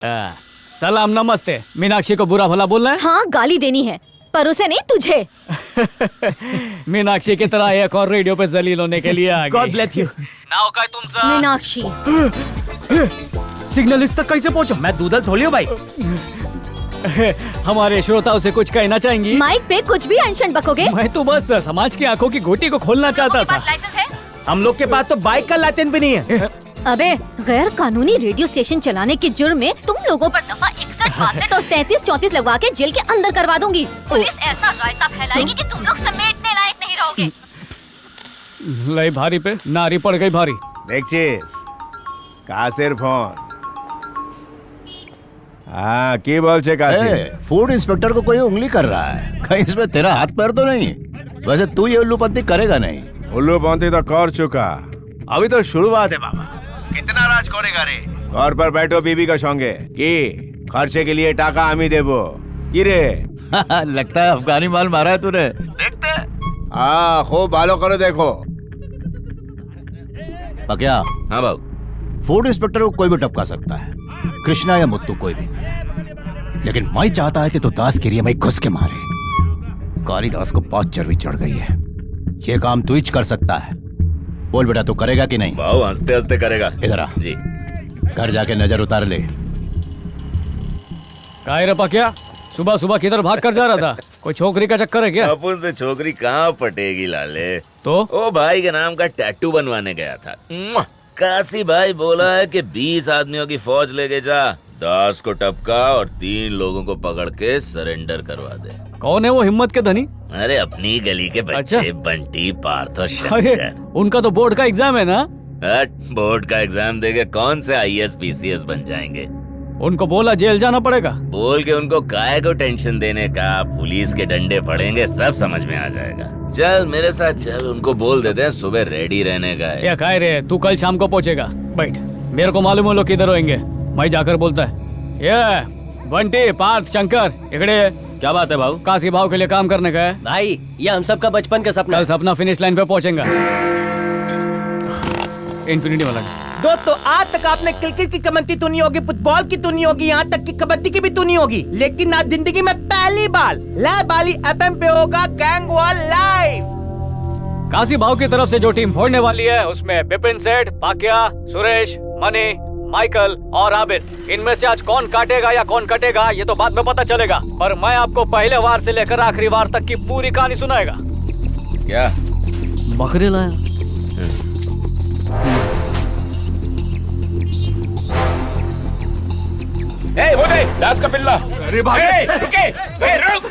सलाम नमस्ते। मीनाक्षी को बुरा भला बोलना है? हाँ, गाली देनी है, पर उसे नहीं, तुझे। मीनाक्षी की तरह एक और रेडियो पे जलील होने के लिए आ गई। God bless you। नाव का तुमसा मीनाक्षी, सिग्नल इस तक कैसे पहुंचा? मैं दूधल थोड़ी हूँ भाई। हमारे श्रोताओं से कुछ कहना चाहेंगी? माइक पे कुछ भी अनशन बकोगे? मैं तो बस समाज की आंखों की गोटी को खोलना चाहता था। लाइसेंस है? हम लोग के पास तो बाइक का लाइसेंस भी नहीं है। अबे, गैर कानूनी रेडियो स्टेशन चलाने के जुर्म में तुम लोगों पर दफा 61, 62 और 33, 34 लगवा के जेल के अंदर करवा दूंगी। पुलिस ऐसा रायता फैलाएगी कि तुम लोग समेटने लायक नहीं रहोगे। लई भारी पे नारी पड़ गई भारी। देखिस कासेर फोन। हाँ की बोल छे कासेर? फूड इंस्पेक्टर को कोई उंगली कर रहा है, कहीं इसमें तेरा हाथ पैर तो नहीं? वैसे तू ये उल्लूपंती करेगा नहीं? उल्लूपंती तो कर चुका, अभी तो शुरुआत है बाबा। कितना राज करेगा रे? घर पर बैठो बीबी का संगे की खर्चे के लिए टाका आमी देबो की रे? लगता है अफगानी माल मारा है तूने। देखते हाँ खूब बालो करो देखो। पक्या? हाँ बाबू। फूड इंस्पेक्टर को कोई भी टपका सकता है, कृष्णा या मुत्तू कोई भी, लेकिन मैं चाहता है कि तू दास के लिए मैं घुस के मारे। कालिदास को बहुत चर्बी चढ़ गई है, ये काम तू ही कर सकता है। बोल बेटा, तू करेगा कि नहीं? बाबू हंसते हंसते करेगा। इधर आ जी। घर जाके नजर उतार ले। काय रे पक्या, सुबह सुबह किधर भाग कर जा रहा था? कोई छोकरी का चक्कर है क्या? अपन से छोकरी कहाँ पटेगी लाले। तो ओ भाई के नाम का टैटू बनवाने गया था। काशी भाई बोला है कि 20 आदमियों की फौज लेके जा, 10 को टपका और 3 लोगों को पकड़ के सरेंडर करवा दे। कौन है वो हिम्मत के धनी? अरे अपनी गली के बच्चे। अच्छा? बंटी, पार्थ और अरे शंकर। उनका तो बोर्ड का एग्जाम है ना? हट, बोर्ड का एग्जाम देके कौन से IAS PCS बन जाएंगे? उनको बोला जेल जाना पड़ेगा। बोल के उनको काहे को टेंशन देने का, पुलिस के डंडे पड़ेंगे, सब समझ में आ जाएगा। चल मेरे साथ चल, उनको बोल देते हैं सुबह रेडी रहने का है। या काय रे, तू कल शाम को पहुंचेगा। बैठ, मेरे को मालूम है लोग किधर होंगे, मैं जाकर बोलता है। ये बंटी, पार्थ, शंकर इकड़े। क्या बात है भाऊ? काशी भाव के लिए काम करने का है भाई, ये हम सबका बचपन का सपना कल सपना फिनिश लाइन पे पहुंचेगा। इन्फिनिटी वाला दोस्तों, आज तक आपने क्रिकेट की कमेंट्री तो नहीं होगी, फुटबॉल की तो नहीं होगी, यहाँ तक कि कबड्डी की भी तो नहीं होगी, लेकिन आज जिंदगी में पहली बार लाइव वाली FM पे होगा गैंग वॉर लाइव। काशी भाव की तरफ से जो टीम फोड़ने वाली है उसमें बिपिन सेठ, पाकिया, सुरेश, मनी, माइकल और आबिद। इनमें से आज कौन काटेगा या कौन कटेगा ये तो बाद में पता चलेगा, पर मैं आपको पहले वार से लेकर आखिरी वार तक की पूरी कहानी सुनाएगा। क्या बकरे लाया? ए, वो देख, दास का पिल्ला। अरे भाई रुके, रुक।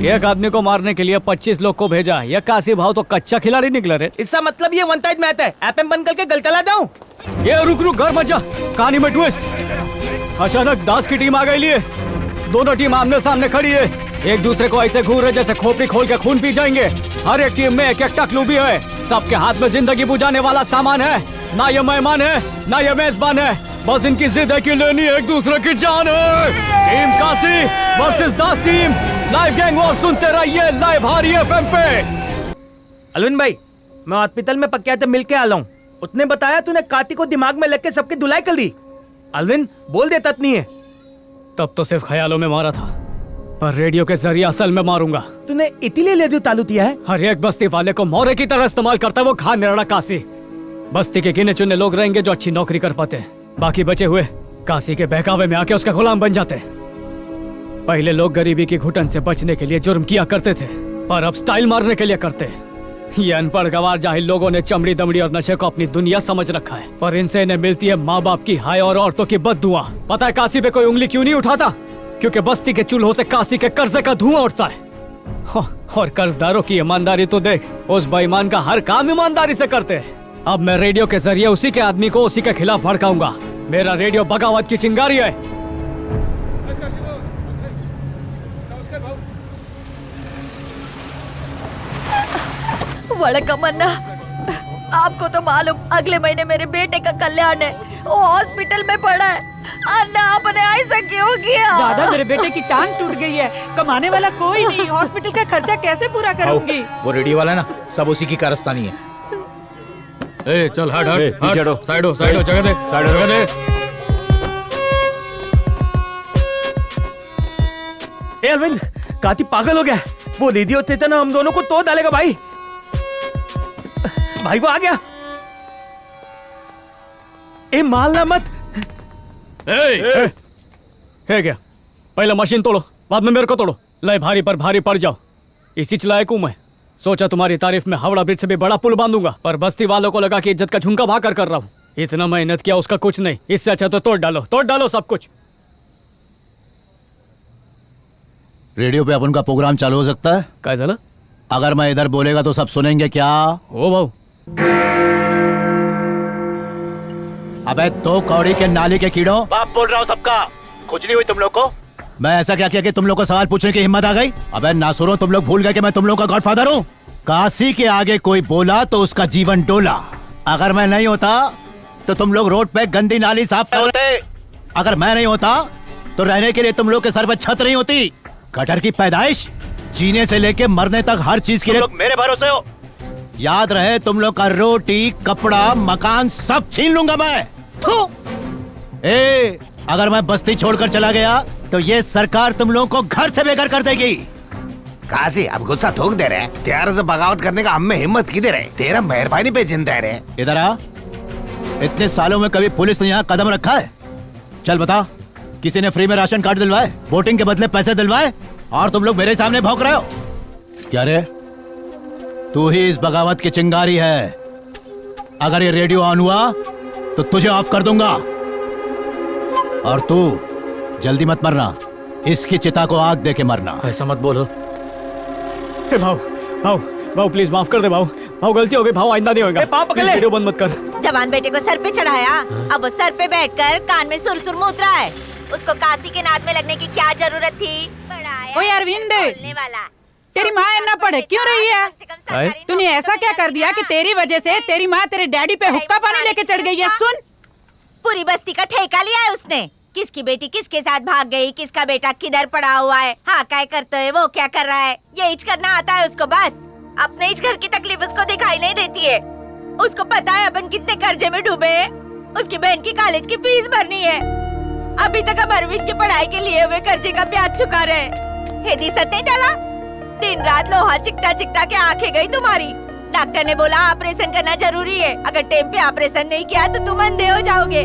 एक आदमी को मारने के लिए 25 लोग को भेजा। यह काशी भाव तो कच्चा खिलाड़ी निकला रे। इसका मतलब ये वन साइड मैच है, FM बंद करके गल चला जाऊं? ये रुक घर मत जा, कहानी में ट्विस्ट। अचानक दास की टीम आ गई लिए, दोनों टीम आमने सामने खड़ी है, एक दूसरे को ऐसे घूर रहे जैसे खोपड़ी खोल के खून पी जाएंगे। हर एक टीम में एक एक टकलू भी है, सबके हाथ में जिंदगी बुझाने वाला सामान है। ना ये मेहमान है ना ये मेजबान है, बस इनकी जिद है कि लेनी एक दूसरे की जान है। टीम काशी वर्सेस दास टीम, लाइव गैंग वॉर सुनते रहिए लाइव हारी FM पे। अलविन भाई, मैं हॉस्पिटल में पक्या से मिल के आया हूँ। उसने बताया तूने काटी को दिमाग में लेके सबकी धुलाई कर दी। अलविन बोल देता नहीं है। तब तो सिर्फ ख्यालों में मारा था, पर रेडियो के जरिए असल में मारूंगा। तूने इतने रेडियो चालू किया है? हर एक बस्ती वाले को मोरे की तरह इस्तेमाल करता है वो खान निराला काशी। बस्ती के गिने चुने लोग रहेंगे जो अच्छी नौकरी कर पाते हैं, बाकी बचे हुए काशी के बहकावे में आके उसके गुलाम बन जाते हैं। पहले लोग गरीबी की घुटन से बचने के लिए जुर्म किया करते थे, पर अब स्टाइल मारने के लिए करते हैं। ये अनपढ़ गवार जाहिल लोगों ने चमड़ी दमड़ी और नशे को अपनी दुनिया समझ रखा है, पर इनसे इन्हें मिलती है माँ बाप की हाय और औरतों की बददुआ। पता है काशी पे कोई उंगली क्यों नहीं उठाता? क्योंकि बस्ती के चूल्हों से काशी के कर्जे का धुआं उठता है। और कर्जदारों की ईमानदारी तो देख, उस बेईमान का हर काम ईमानदारी से करते हैं। अब मैं रेडियो के जरिए उसी के आदमी को उसी के खिलाफ भड़काऊंगा। मेरा रेडियो बगावत की चिंगारी है। वड़कमन्ना, आपको तो मालूम अगले महीने मेरे बेटे का कल्याण है, वो हॉस्पिटल में पड़ा है। अन्ना आपने ऐसा क्यों किया? दादा, मेरे बेटे की टांग टूट गई है, कमाने वाला कोई नहीं, हॉस्पिटल का खर्चा कैसे पूरा करूंगी? वो रेडियो वाला ना, सब उसी की कारस्तानी है। ए चल हट ए, हट पीछे हटो। साइड हो जगह दे जगह दे। ए अरविंद, काती पागल हो गया। वो दीदी होते थे ना, हम दोनों को तोड़ डालेगा भाई। भाई वो आ गया। ए मारना मत। है क्या? पहले मशीन तोड़ो, बाद में मेरे को तोड़ो। लय भारी पर भारी पड़ जाओ, इसी लायक हूं मैं। सोचा तुम्हारी तारीफ में हावड़ा ब्रिज से भी बड़ा पुल बांधूंगा, पर बस्ती वालों को लगा कि इज्जत का झुमका भाकर कर रहा हूं। इतना मेहनत किया, उसका कुछ नहीं। इससे अच्छा तो तोड़ डालो सब कुछ। रेडियो पे अपन का प्रोग्राम चालू हो सकता है? काय झालं? अगर मैं इधर बोलेगा तो सब सुनेंगे क्या? हो भाऊ। अबे दो कौड़ी के नाली के कीड़ों, बाप बोल रहा हूँ सबका। खुजली हुई तुम लोग को? मैं ऐसा क्या किया कि तुम लोग को सवाल पूछने की हिम्मत आ गई? अबे नासुरों, तुम लोग भूल गए कि मैं तुम लोग का गॉडफादर हूँ। काशी के आगे कोई बोला तो उसका जीवन डोला। अगर मैं नहीं होता तो तुम लोग रोड पे गंदी नाली साफ करते। अगर मैं नहीं होता तो रहने के लिए तुम लोग के सर पे छत नहीं होती। गटर की पैदाइश जीने से लेके मरने तक हर चीज के लिए लोग मेरे भरोसे हो। याद रहे, तुम लोग का रोटी, कपड़ा, मकान सब छीन लूंगा मैं। थू। ए, अगर मैं बस्ती छोड़कर चला गया तो ये सरकार तुम लोगों को घर से बेघर कर देगी। काशी, अब गुस्सा थोक दे रहे। तेरे से बगावत करने का हमें हिम्मत की दे रहे। तेरा मेहरबानी पे जिंदा है रे। इधर आ। इतने सालों में कभी पुलिस ने यहाँ कदम रखा है? चल बता, किसी ने फ्री में राशन कार्ड दिलवाए, वोटिंग के बदले पैसे दिलवाए, और तुम लोग मेरे सामने भौंक रहे हो? क्या रे, तू ही इस बगावत की चिंगारी है। अगर ये रेडियो ऑन हुआ तो तुझे ऑफ कर दूंगा। और तू जल्दी मत मरना, इसकी चिता को आग दे के मरना। ऐसा मत बोलो। हे भाऊ प्लीज माफ कर दे भाऊ गलती हो गई भाऊ, आइंदा नहीं होगा। पाँव पकड़ ले। वीडियो बंद मत कर। जवान बेटे को सर पे चढ़ाया, अब वो सर पे बैठकर कान में सुर मूत रहा है। उसको काशी के नाद में लगने की क्या जरूरत थी? ओए अरविंद, तेरी माँ इतना पढ़े क्यों रही है? तूने ऐसा क्या कर दिया कि तेरी वजह से तेरी माँ तेरे डैडी पे हुक्का पानी लेके चढ़ गई है? सुन, पूरी बस्ती का ठेका लिया है उसने। किसकी बेटी किसके साथ भाग गई, किसका बेटा किधर पड़ा हुआ है, हाँ क्या करते है, वो क्या कर रहा है, ये इच करना आता है उसको। बस अपने इच घर की तकलीफ उसको दिखाई नहीं देती है। उसको पता है अपन कितने कर्जे में डूबे हैं। उसकी बहन की कॉलेज की फीस भरनी है। अभी तक हम अरविंद की पढ़ाई के लिए हुए कर्जे का ब्याज चुका रहे। हेदी सत नहीं चला, दिन रात लोहा चिकटा चिकटा के आंखें गई तुम्हारी। डॉक्टर ने बोला ऑपरेशन करना जरूरी है, अगर टाइम पे ऑपरेशन नहीं किया तो तुम अंधे हो जाओगे।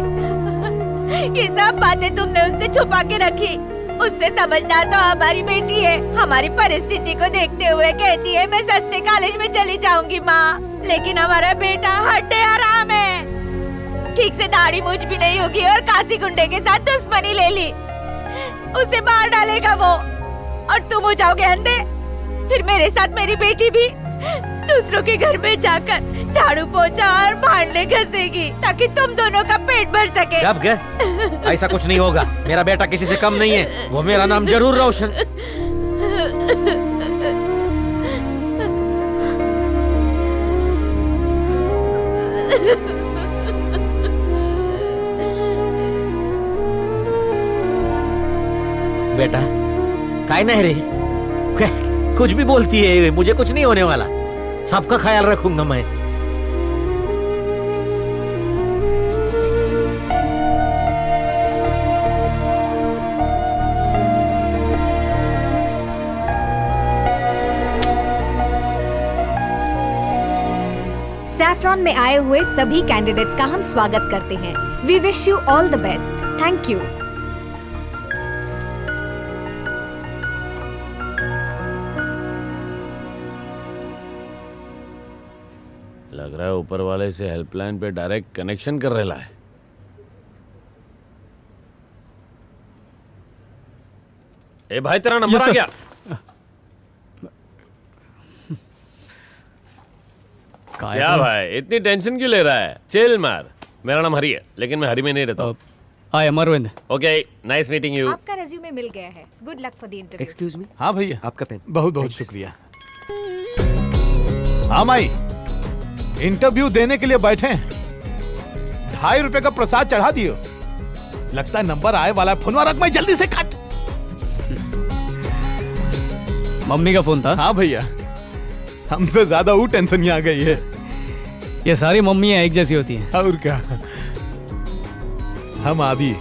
ये सब बातें तुमने उससे छुपा के रखी। उससे समझदार तो हमारी बेटी है। हमारी परिस्थिति को देखते हुए कहती है मैं सस्ते कॉलेज में चली जाऊंगी माँ, लेकिन हमारा बेटा हड्डे आराम है। ठीक से दाढ़ी मूछ भी नहीं होगी और काशी गुंडे के साथ दुश्मनी ले ली। उसे मार डालेगा वो और तुम हो जाओगे अंधे। फिर मेरे साथ मेरी बेटी भी दूसरों के घर में जाकर झाड़ू पोछा और भांडे घसेगी ताकि तुम दोनों का पेट भर सके। अब क्या? ऐसा कुछ नहीं होगा। मेरा बेटा किसी से कम नहीं है, वो मेरा नाम जरूर रोशन। बेटा काय नहीं रे, कुछ भी बोलती है, मुझे कुछ नहीं होने वाला। सबका ख्याल रखूंगा मैं। सैफरॉन में आए हुए सभी कैंडिडेट्स का हम स्वागत करते हैं। We wish you all the best. Thank you. लग रहा है ऊपर वाले से हेल्पलाइन पे डायरेक्ट कनेक्शन कर रहा है। ए भाई तेरा नंबर Yes, आ sir. गया। क्या भाई इतनी टेंशन क्यों ले रहा है? चिल मार। मेरा नाम हरी है, लेकिन मैं हरी में नहीं रहता हूँ। I am Arvind. Okay, nice meeting you. आपका रेज्यूमे मिल गया है। Good luck for the interview. Excuse me, हाँ भैया, आपका पेन। बहुत बहुत शुक्रिया। हाँ माई, इंटरव्यू देने के लिए बैठे हैं। 2.5 रुपए का प्रसाद चढ़ा दियो। लगता है नंबर आए वाला है। फोनवा रख, मैं जल्दी से काट। मम्मी का फोन था। हाँ भैया, हमसे ज्यादा वो टेंशन यहाँ आ गई है। ये सारी मम्मियाँ एक जैसी होती हैं। और क्या, हम आदि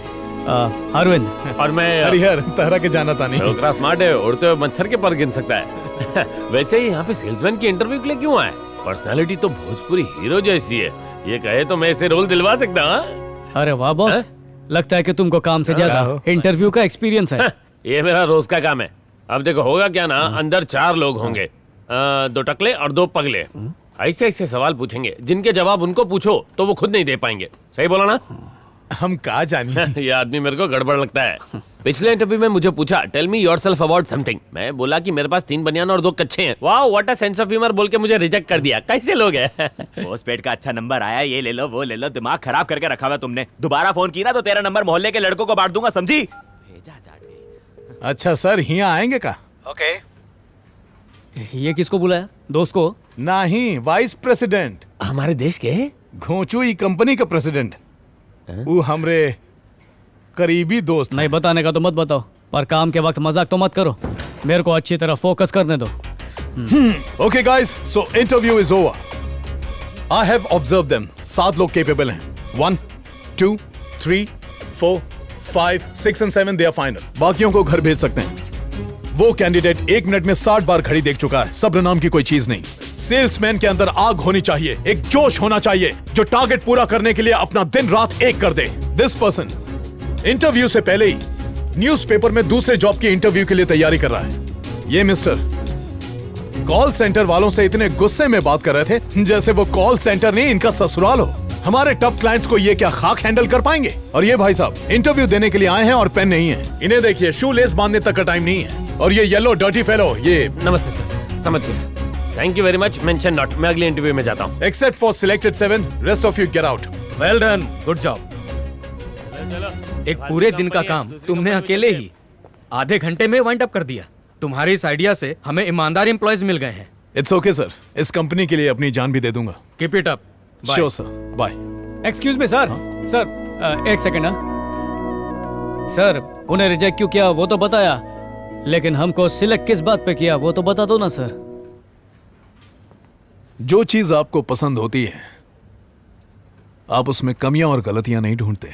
अरविंद। और मैं हरिहर तहरा के जाना था नहीं। छोकरा स्मार्ट है, उड़ते हुए मच्छर के पर गिन सकता है। वैसे ही यहाँ पे सेल्समैन की इंटरव्यू के लिए क्यों आए? पर्सनालिटी तो भोजपुरी हीरो जैसी है, ये कहे तो मैं इसे रोल दिलवा सकता हूँ। अरे वाह बॉस, लगता है कि तुमको काम से ज्यादा इंटरव्यू का एक्सपीरियंस है। ये मेरा रोज का काम है। अब देखो होगा क्या ना, अंदर 4 लोग होंगे, 2 टकले और 2 पगले। ऐसे ऐसे सवाल पूछेंगे जिनके जवाब उनको पूछो तो वो खुद नहीं दे पाएंगे। सही बोला ना? हम कहा जानी। ये आदमी मेरे को गड़बड़ लगता है। पिछले इंटरव्यू में मुझे पूछा tell me yourself about something. मैं बोला कि मेरे पास 3 बनियान और 2 कच्चे हैं। वाह what a sense of humour बोल के मुझे रिजेक्ट कर दिया। कैसे लोग हैं? पोस्टपेड का अच्छा नंबर आया, ये ले लो वो ले लो, दिमाग खराब करके रखा हुआ तुमने। दोबारा फोन की ना तो तेरा नंबर मोहल्ले के लड़कों को बांट दूंगा, समझी? भेजा जाट के। अच्छा सर, यहाँ आएंगे का? ओके। ये किसको बुलाया? दोस्त को? नहीं, वाइस प्रेसिडेंट, हमारे देश के घोंचू ई कंपनी का प्रेसिडेंट। वो हमरे करीबी दोस्त। नहीं बताने का तो मत बताओ, पर काम के वक्त मजाक तो मत करो। मेरे को अच्छी तरह फोकस करने दो। Okay guys, so interview is over. I have observe them. 7 लोग केपेबल हैं। 1 2 3 4 5 6 एंड 7 दे आर फाइनल। बाकियों को घर भेज सकते हैं। वो कैंडिडेट 1 मिनट में 60 बार घड़ी देख चुका है। सब्र नाम की कोई चीज नहीं। सेल्समैन के अंदर आग होनी चाहिए, एक जोश होना चाहिए जो टारगेट पूरा करने के लिए अपना दिन रात एक कर दे। दिस पर्सन इंटरव्यू से पहले ही न्यूज़पेपर में दूसरे जॉब की इंटरव्यू के लिए तैयारी कर रहा है। ये मिस्टर कॉल सेंटर वालों से इतने गुस्से में बात कर रहे थे जैसे वो कॉल सेंटर नहीं इनका ससुराल हो। हमारे टफ क्लाइंट्स को ये क्या खाक हैंडल कर पाएंगे? और ये भाई साहब इंटरव्यू देने के लिए आए हैं और पेन नहीं है। इन्हें देखिए, शू लेस बांधने तक का टाइम नहीं है। और ये येलो डर्टी फेलो, ये नमस्ते सर, समझ गया। Thank you very much, mention not. मैं अगले इंटरव्यू में जाता हूँ। Except for selected 7, rest of you get out. Well done, good job. एक पूरे दिन का काम तुमने अकेले ही आधे घंटे में वाइंड अप कर दिया। तुम्हारी इस आइडिया से हमें ईमानदार एम्प्लॉयज मिल गए हैं। इट्स ओके सर, इस कंपनी के लिए अपनी जान भी दे दूंगा। Keep it up. Sure sir, bye. Excuse me sir. Sir एक सेकेंड। सर उन्हें रिजेक्ट क्यों किया वो तो बताया, लेकिन हमको सिलेक्ट किस बात पे किया वो तो बता दो ना सर। जो चीज आपको पसंद होती है आप उसमें कमियां और गलतियां नहीं ढूंढते।